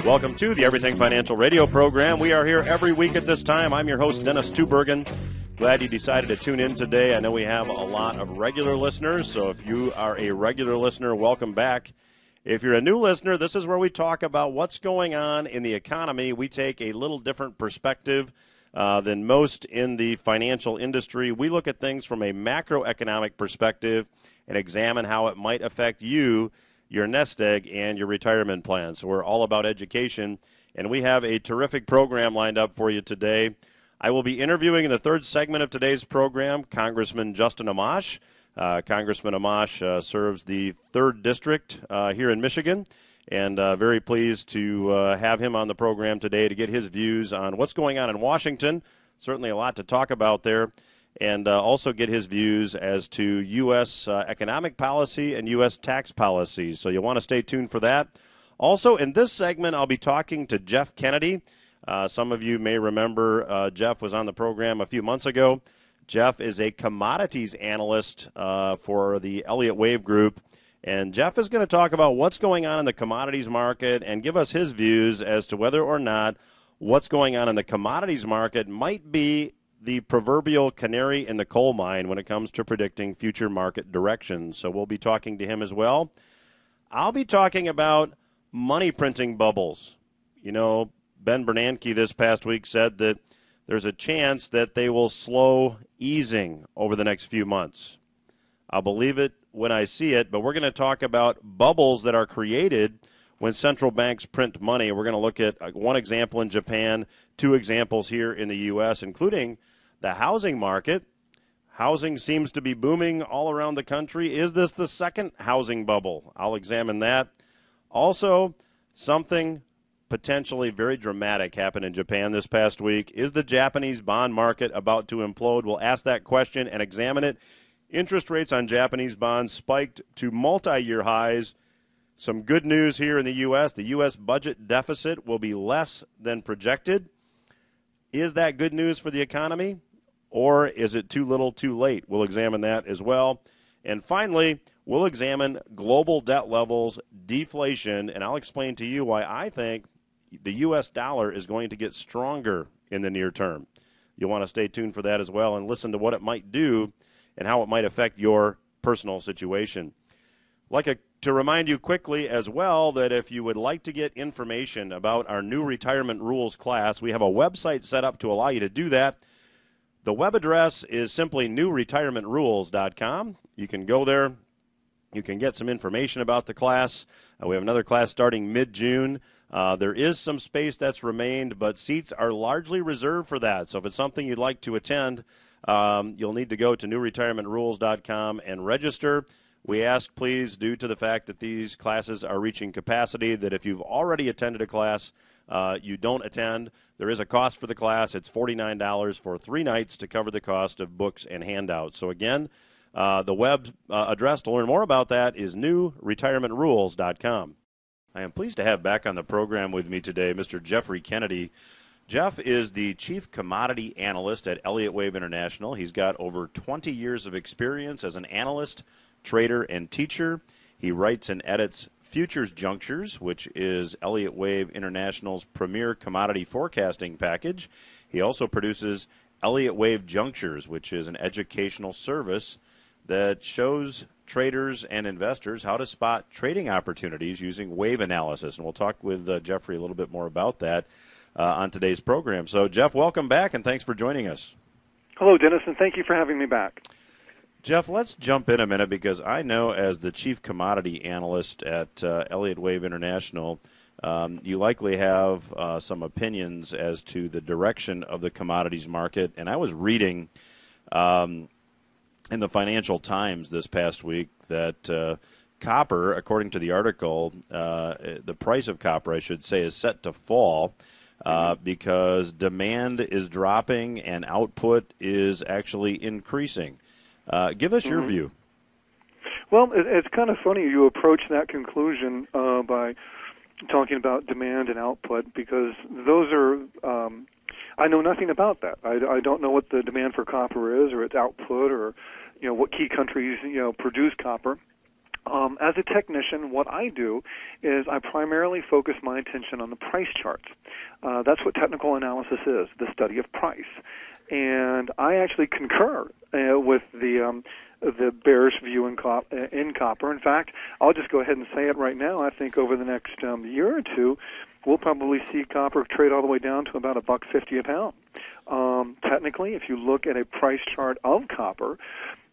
Welcome to the Everything Financial Radio program. We are here every week at this time. I'm your host, Dennis Tubbergen. Glad you decided to tune in today. I know we have a lot of regular listeners, so if you are a regular listener, welcome back. If you're a new listener, this is where we talk about what's going on in the economy. We take a little different perspective than most in the financial industry. We look at things from a macroeconomic perspective and examine how it might affect you, your nest egg, and your retirement plan. So we're all about education, and we have a terrific program lined up for you today. I will be interviewing in the third segment of today's program Congressman Justin Amash. Congressman Amash serves the 3rd District here in Michigan, and very pleased to have him on the program today to get his views on what's going on in Washington. Certainly a lot to talk about there. And also get his views as to U.S. Economic policy and U.S. tax policy. So you'll want to stay tuned for that. Also, in this segment, I'll be talking to Jeff Kennedy. Some of you may remember Jeff was on the program a few months ago. Jeff is a commodities analyst for the Elliott Wave Group. And Jeff is going to talk about what's going on in the commodities market and give us his views as to whether or not what's going on in the commodities market might be the proverbial canary in the coal mine when it comes to predicting future market directions. So we'll be talking to him as well. I'll be talking about money printing bubbles. You know, Ben Bernanke this past week said that there's a chance that they will slow easing over the next few months. I'll believe it when I see it, but we're going to talk about bubbles that are created when central banks print money. We're going to look at one example in Japan, 2 examples here in the U.S., including the housing market. Housing seems to be booming all around the country. Is this the second housing bubble? I'll examine that. Also, something potentially very dramatic happened in Japan this past week. Is the Japanese bond market about to implode? We'll ask that question and examine it. Interest rates on Japanese bonds spiked to multi-year highs. Some good news here in the U.S. The U.S. budget deficit will be less than projected. Is that good news for the economy, or is it too little too late? We'll examine that as well. And finally, we'll examine global debt levels, deflation, and I'll explain to you why I think the U.S. dollar is going to get stronger in the near term. You'll want to stay tuned for that as well and listen to what it might do and how it might affect your personal situation. To remind you quickly as well that if you would like to get information about our new retirement rules class, we have a website set up to allow you to do that. The web address is simply newretirementrules.com. You can go there. You can get some information about the class. We have another class starting mid-June. There is some space that's remained, but seats are largely reserved for that. So if it's something you'd like to attend, you'll need to go to newretirementrules.com and register. We ask, please, due to the fact that these classes are reaching capacity, that if you've already attended a class, you don't attend. There is a cost for the class. It's $49 for 3 nights to cover the cost of books and handouts. So, again, the web address to learn more about that is newretirementrules.com. I am pleased to have back on the program with me today Mr. Jeffrey Kennedy. Jeff is the Chief Commodity Analyst at Elliott Wave International. He's got over 20 years of experience as an analyst, trader, and teacher. He writes and edits Futures Junctures, which is Elliott Wave International's premier commodity forecasting package. He also produces Elliott Wave Junctures, which is an educational service that shows traders and investors how to spot trading opportunities using wave analysis. And we'll talk with Jeffrey a little bit more about that on today's program. So, Jeff, welcome back, and thanks for joining us. Hello, Dennis, and thank you for having me back. Jeff, let's jump in a minute because I know as the chief commodity analyst at Elliott Wave International, you likely have some opinions as to the direction of the commodities market. And I was reading in the Financial Times this past week that copper, according to the article, the price of copper, I should say, is set to fall because demand is dropping and output is actually increasing. Give us your view. Well, it's kind of funny you approach that conclusion by talking about demand and output because those are, I know nothing about that. I don't know what the demand for copper is or its output or, what key countries, produce copper. As a technician, what I do is I primarily focus my attention on the price charts. That's what technical analysis is, the study of price. And I actually concur with the bearish view in copper. In fact, I'll just go ahead and say it right now. I think over the next year or two, we'll probably see copper trade all the way down to about $1.50 a pound. Technically, if you look at a price chart of copper,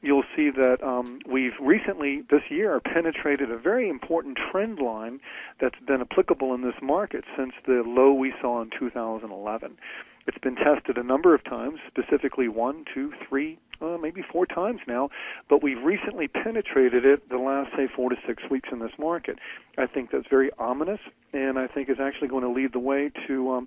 you'll see that we've recently, this year, penetrated a very important trend line that's been applicable in this market since the low we saw in 2011. It's been tested a number of times, specifically 1, 2, 3, maybe 4 times now, but we've recently penetrated it the last, say, 4 to 6 weeks in this market. I think that's very ominous, and I think is actually going to lead the way to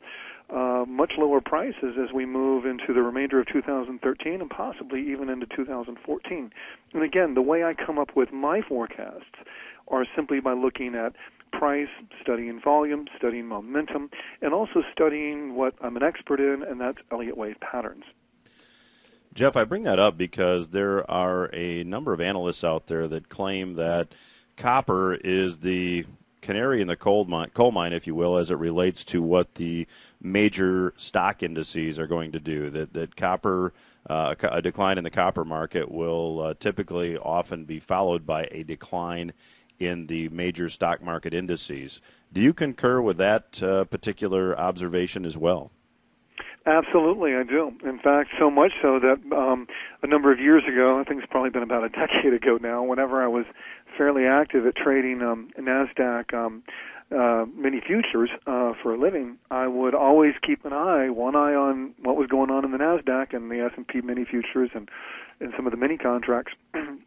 much lower prices as we move into the remainder of 2013 and possibly even into 2014. And again, the way I come up with my forecasts are simply by looking at price, studying volume, studying momentum, and also studying what I'm an expert in, and that's Elliott wave patterns. Jeff, I bring that up because there are a number of analysts out there that claim that copper is the canary in the coal mine, if you will, as it relates to what the major stock indices are going to do. That copper, a decline in the copper market will typically often be followed by a decline in the major stock market indices. Do you concur with that particular observation as well? Absolutely, I do. In fact, so much so that a number of years ago, I think it's probably been about a decade ago now, whenever I was fairly active at trading NASDAQ mini futures for a living, I would always keep one eye on what was going on in the NASDAQ and the S&P mini futures and some of the mini contracts.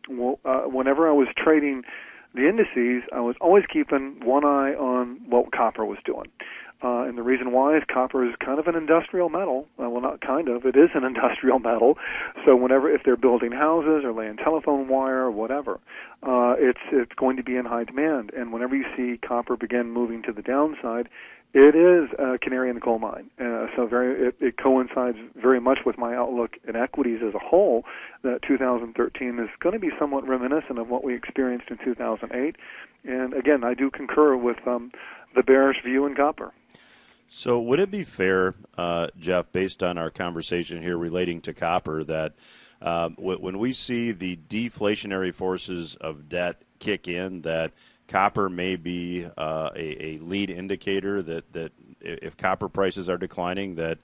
Whenever I was trading the indices, I was always keeping one eye on what copper was doing. And the reason why is copper is kind of an industrial metal. Well, not kind of. It is an industrial metal. So if they're building houses or laying telephone wire or whatever, it's going to be in high demand. And whenever you see copper begin moving to the downside, it is a canary in the coal mine. It coincides very much with my outlook in equities as a whole, that 2013 is going to be somewhat reminiscent of what we experienced in 2008. And again, I do concur with the bearish view in copper. So would it be fair, Jeff, based on our conversation here relating to copper, that when we see the deflationary forces of debt kick in, that copper may be a lead indicator that if copper prices are declining, that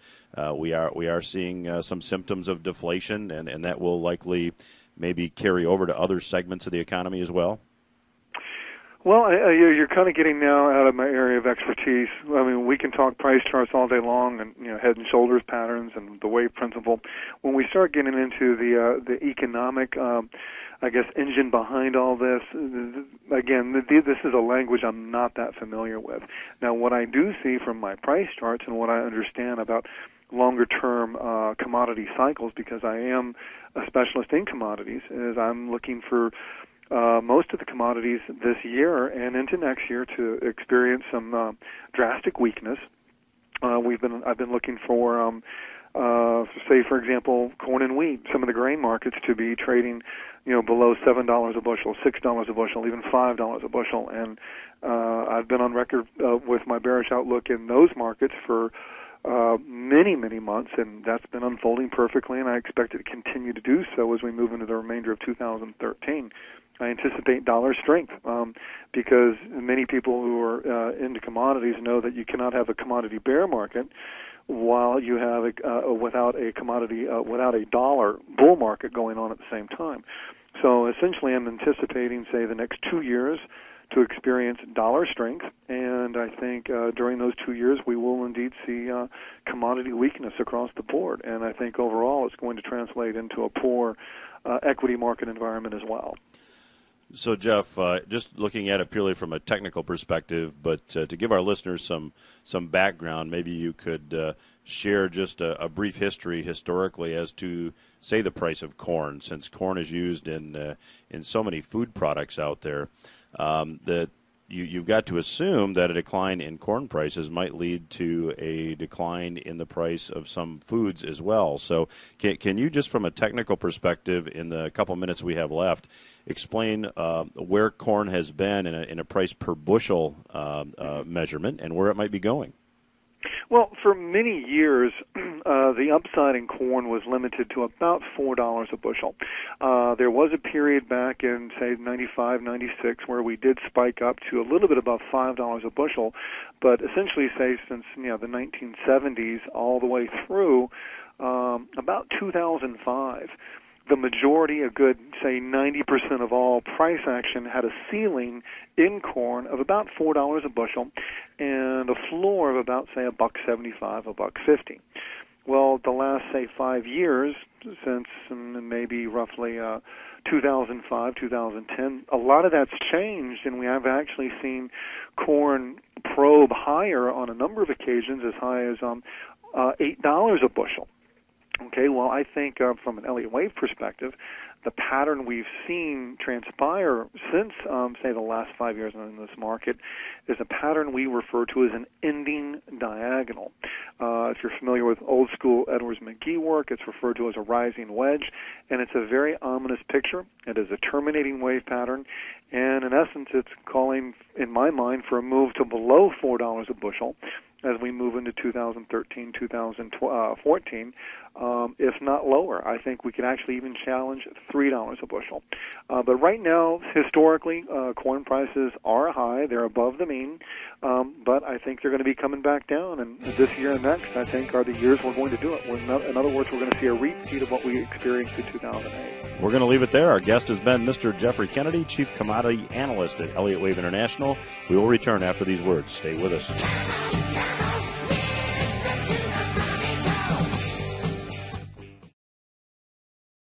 we are seeing some symptoms of deflation, and that will likely maybe carry over to other segments of the economy as well? Well, you're kind of getting now out of my area of expertise. I mean, we can talk price charts all day long, and head and shoulders patterns and the wave principle. When we start getting into the economic, engine behind all this, again, this is a language I'm not that familiar with. Now, what I do see from my price charts and what I understand about longer-term commodity cycles, because I am a specialist in commodities, is I'm looking for most of the commodities this year and into next year to experience some drastic weakness. I've been looking for, say, for example, corn and wheat, some of the grain markets to be trading, below $7 a bushel, $6 a bushel, even $5 a bushel. And I've been on record with my bearish outlook in those markets for many, many months, and that's been unfolding perfectly, and I expect it to continue to do so as we move into the remainder of 2013. I anticipate dollar strength because many people who are into commodities know that you cannot have a commodity bear market while you have without a dollar bull market going on at the same time. So essentially, I'm anticipating, say, the next 2 years to experience dollar strength, and I think during those 2 years we will indeed see commodity weakness across the board, and I think overall it's going to translate into a poor equity market environment as well. So, Jeff, just looking at it purely from a technical perspective, but to give our listeners some background, maybe you could share just a brief history historically as to, say, the price of corn, since corn is used in so many food products out there. That you've got to assume that a decline in corn prices might lead to a decline in the price of some foods as well. So can you just from a technical perspective, in the couple minutes we have left, explain where corn has been in a price per bushel measurement and where it might be going? Well, for many years, the upside in corn was limited to about $4 a bushel. There was a period back in, say, 95, 96, where we did spike up to a little bit above $5 a bushel, but essentially, say, since the 1970s all the way through about 2005, the majority, a good, say, 90% of all price action had a ceiling in corn of about $4 a bushel and a floor of about, say, $1.75, $1.50. Well, the last, say, 5 years, since maybe roughly 2005, 2010, a lot of that's changed, and we have actually seen corn probe higher on a number of occasions, as high as $8 a bushel. Okay, well, I think from an Elliott Wave perspective, the pattern we've seen transpire since, say, the last 5 years in this market is a pattern we refer to as an ending diagonal. If you're familiar with old school Edwards McGee work, it's referred to as a rising wedge, and it's a very ominous picture. It is a terminating wave pattern, and in essence, it's calling, in my mind, for a move to below $4 a bushel as we move into 2013, 2014, if not lower. I think we can actually even challenge $3 a bushel. But right now, historically, corn prices are high. They're above the mean. But I think they're going to be coming back down. And this year and next, I think, are the years we're going to do it. In other words, we're going to see a repeat of what we experienced in 2008. We're going to leave it there. Our guest has been Mr. Jeffrey Kennedy, Chief Commodity Analyst at Elliott Wave International. We will return after these words. Stay with us.